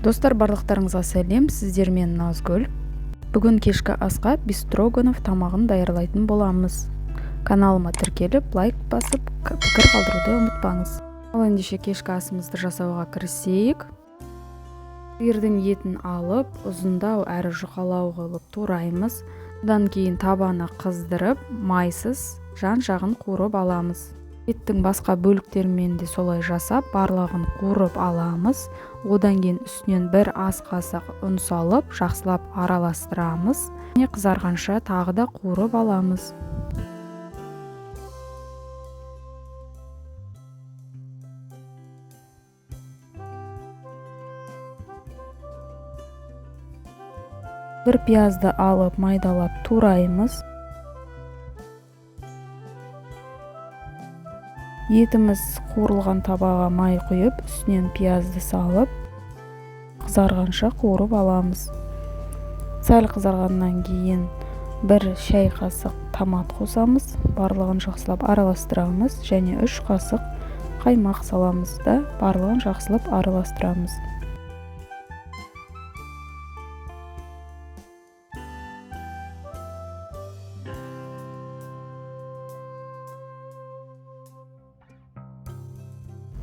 Достар, барлықтарыңызға сәлем, сіздермен Назгүл. Бүгін кешкі асқа бестроганов тамағын даярлайтын боламыз. Каналыма тіркеліп, лайк басып, пікір қалдыруды ұмытпаңыз. Ал ендеше кешкі асымызды жасауға кірісейік. Сиырдың етін алып, ұзындау әрі жұқалау қылып тураймыз. Одан кейін табаны қыздырып, майсыз жан жағын қуырып аламыз. Еттің басқа бөліктермен де солай жасап, барлығын қуырып аламыз. Одан кейін үстінен бір ас қасық ұн салып, жақсылап араластырамыз. Және қызарғанша тағы да қуырып аламыз. Бір пиязды алып майдалап тураймыз. Етіміз қуырылған табаға май құйып, үстінен пиязды салып, қызарғанша қуырып аламыз. Сәл қызарғаннан кейін бір шай қасық томат қосамыз, барлығын жақсылап араластырамыз және 3 қасық қаймақ саламыз да барлығын жақсылап араластырамыз.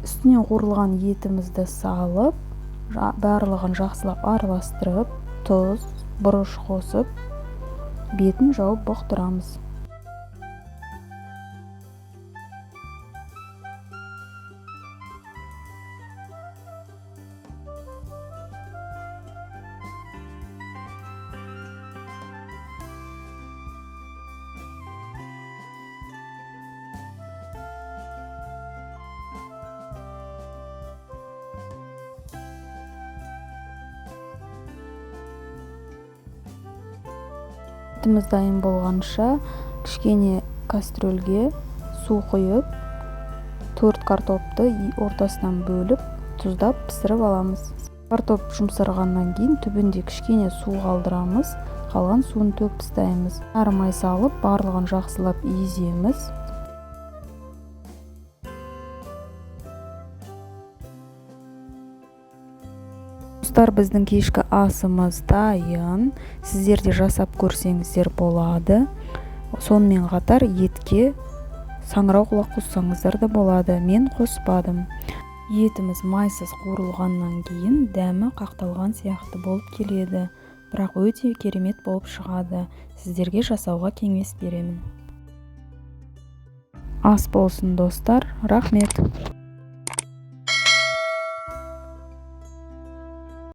Үстіне қуырылған етімізді салып, барлығын жақсылап араластырып, тұз, бұрыш қосып, бетін жауып бұқтырамыз. Етіміз дайын болғанша кішкене кастрөлге су құйып, 4 картопты ортасынан бөліп, тұздап пісіріп аламыз. Картоп жұмсарғаннан кейін түбінде кішкене су қалдырамыз, қалған суын төк тастаймыз. Әрі май салып, барлығын жақсылап еземіз. Достар, біздің кешкі асымыз дайын. Сіздер де жасап көрсеңіздер болады. Сонымен қатар етке саңырау құлақ қоссаңыздар да болады. Мен қоспадым. Етіміз майсыз қуырылғаннан кейін дәмі қақталған сияқты болып келеді. Бірақ өте керемет болып шығады. Сіздерге жасауға кеңес беремін. Ас болсын достар. Рахмет.